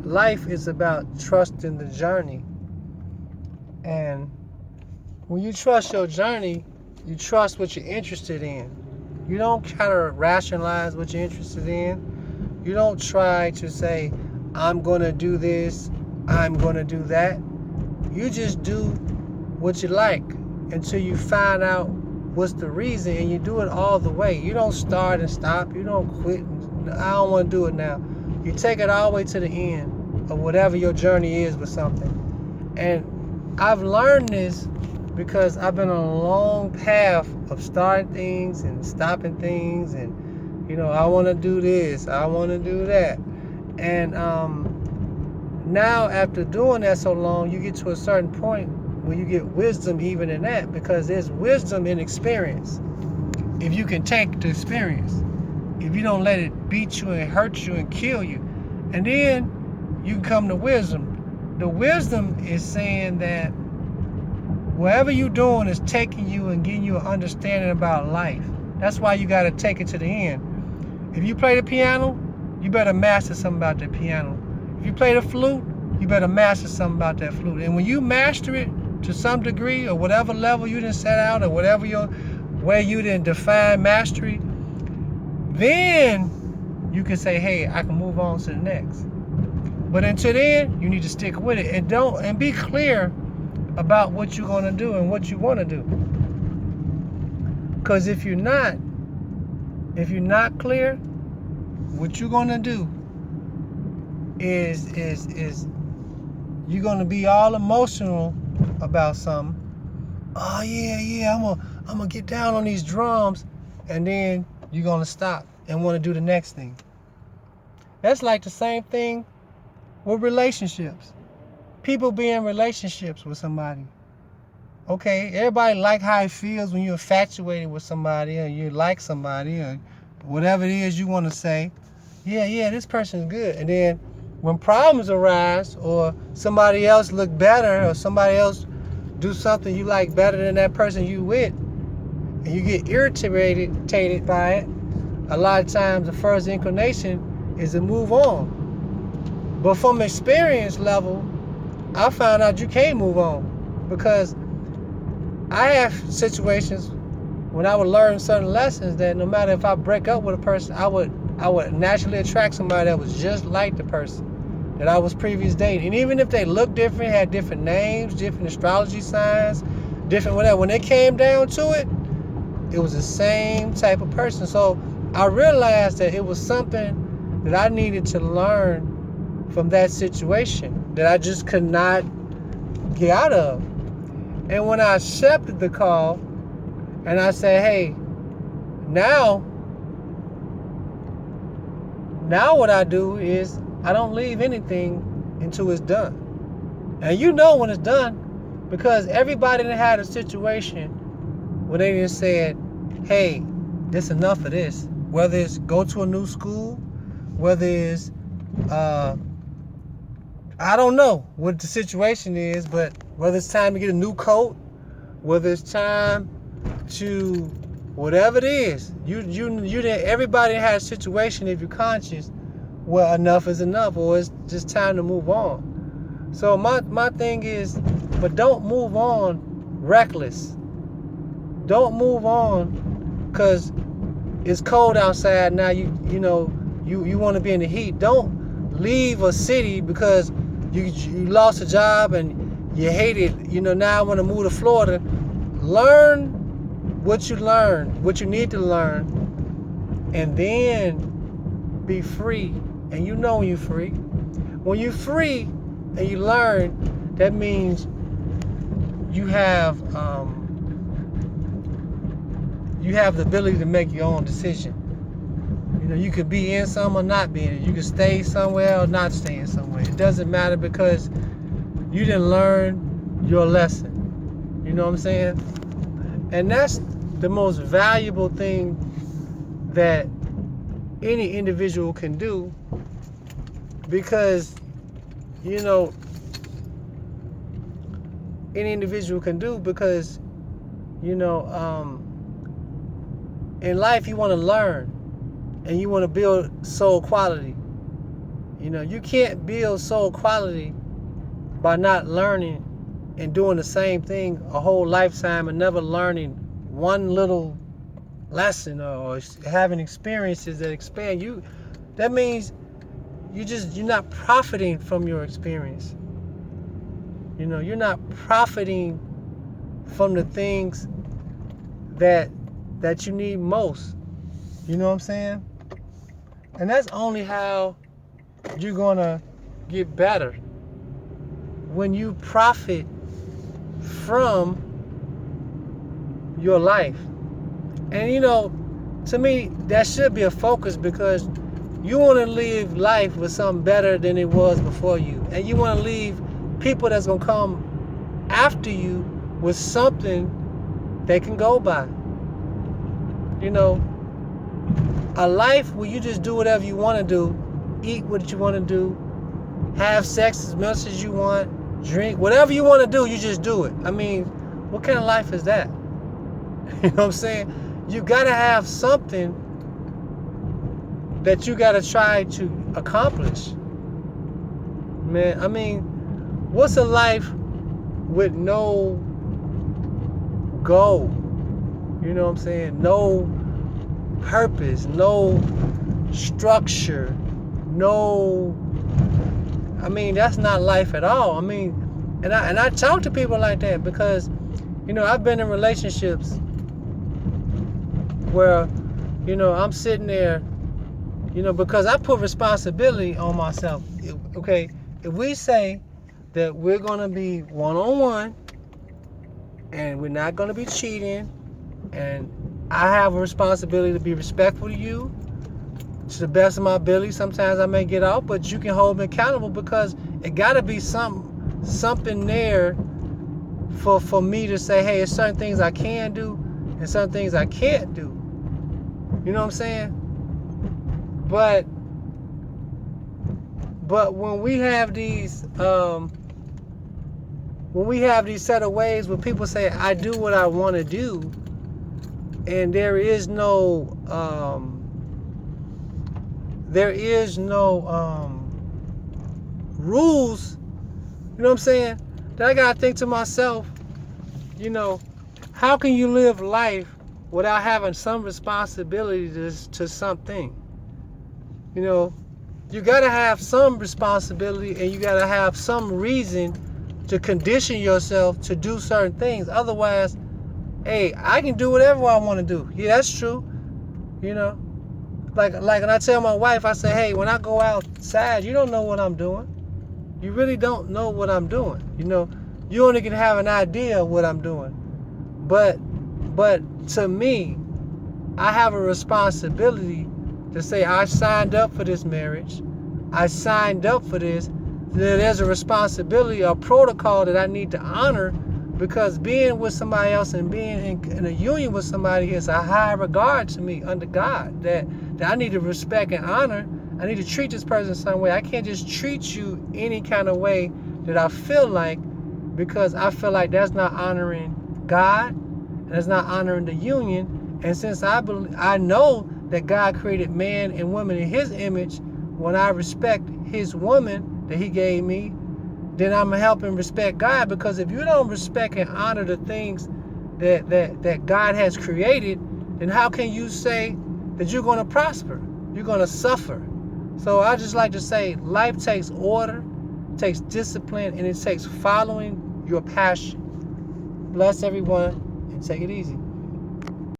life is about trusting the journey. And when you trust your journey, you trust what you're interested in. You don't try to rationalize what you're interested in. You don't try to say, I'm going to do this, I'm going to do that. You just do what you like until you find out what's the reason, and you do it all the way. You don't start and stop. You don't quit. I don't want to do it now. You take it all the way to the end of whatever your journey is with something. And I've learned this because I've been on a long path of starting things and stopping things, and I want to do this, I want to do that. And now after doing that so long, you get to a certain point where you get wisdom even in that, because there's wisdom in experience. If you can take the experience, if you don't let it beat you and hurt you and kill you, and then you come to wisdom. The wisdom is saying that whatever you're doing is taking you and getting you an understanding about life. That's why you got to take it to the end. If you play the piano, you better master something about the piano. If you play the flute, you better master something about that flute. And when you master it to some degree, or whatever level you didn't set out, or whatever your way you didn't define mastery, then you can say, hey, I can move on to the next. But until then, you need to stick with it, and be clear about what you're going to do and what you want to do. Because if you're not clear, what you're going to do is you're going to be all emotional about something. Oh yeah, I'm gonna get down on these drums, and then you're going to stop and want to do the next thing. That's like the same thing with relationships. People be in relationships with somebody. Okay, everybody like how it feels when you're infatuated with somebody, or you like somebody, or whatever it is you want to say. Yeah, this person's good. And then when problems arise, or somebody else look better, or somebody else do something you like better than that person you with, and you get irritated by it, a lot of times the first inclination is to move on. But from experience level, I found out you can't move on, because I have situations when I would learn certain lessons that no matter if I break up with a person, I would naturally attract somebody that was just like the person that I was previous dating. And even if they looked different, had different names, different astrology signs, different whatever, when it came down to it, it was the same type of person. So I realized that it was something that I needed to learn from that situation that I just could not get out of. And when I accepted the call and I said, hey, now what I do is I don't leave anything until it's done. And you know when it's done, because everybody that had a situation when they just said, hey, it's enough of this. Whether it's go to a new school, whether it's I don't know what the situation is, but whether it's time to get a new coat, whether it's time to whatever it is, everybody has a situation, if you're conscious, where enough is enough, or it's just time to move on. So my thing is, but don't move on reckless. Don't move on because it's cold outside now. You want to be in the heat. Don't leave a city because you lost a job and you hate it. Now I want to move to Florida. Learn what you learn, what you need to learn, and then be free. And when you're free. When you're free and you learn, that means you have the ability to make your own decision. You could be in some or not be in it. You could stay somewhere or not stay in somewhere. It doesn't matter, because you didn't learn your lesson. You know what I'm saying? And that's the most valuable thing that any individual can do, because in life you want to learn and you want to build soul quality. You know, you can't build soul quality by not learning and doing the same thing a whole lifetime and never learning one little lesson or having experiences that expand you. That means you're not profiting from your experience. You know, you're not profiting from the things that you need most. You know what I'm saying? And that's only how you're gonna get better, when you profit from your life. And you know, to me, that should be a focus, because you want to live life with something better than it was before you, and you want to leave people that's gonna come after you with something they can go by. You know, a life where you just do whatever you want to do, eat what you want to do, have sex as much as you want, drink, whatever you want to do, you just do it. I mean, what kind of life is that? You know what I'm saying? You got to have something that you got to try to accomplish. Man, I mean, what's a life with no goal? You know what I'm saying? No purpose, no structure, no, I mean, that's not life at all. I mean, and I talk to people like that because, you know, I've been in relationships where, you know, I'm sitting there, you know, because I put responsibility on myself. Okay, if we say that we're gonna be one-on-one and we're not gonna be cheating, and I have a responsibility to be respectful to you to the best of my ability. Sometimes I may get off, but you can hold me accountable, because it got to be something there for me to say, hey, there's certain things I can do and certain things I can't do. You know what I'm saying? But when we have these set of ways where people say, I do what I want to do, and there is no rules, you know what I'm saying? Then I gotta think to myself, you know, how can you live life without having some responsibility to something? You know, you gotta have some responsibility, and you gotta have some reason to condition yourself to do certain things. Otherwise, hey, I can do whatever I want to do. Yeah, that's true. You know, like, and I tell my wife, I say, hey, when I go outside, you don't know what I'm doing. You really don't know what I'm doing. You know, you only can have an idea of what I'm doing. But to me, I have a responsibility to say, I signed up for this marriage. I signed up for this. There's a responsibility, a protocol that I need to honor, because being with somebody else and being in a union with somebody is a high regard to me under God, that I need to respect and honor. I need to treat this person some way. I can't just treat you any kind of way that I feel like, because I feel like that's not honoring God and that's not honoring the union. And since I know that God created man and woman in his image, when I respect his woman that he gave me, then I'm helping respect God. Because if you don't respect and honor the things that God has created, then how can you say that you're going to prosper? You're going to suffer. So I just like to say, life takes order, takes discipline, and it takes following your passion. Bless everyone, and take it easy.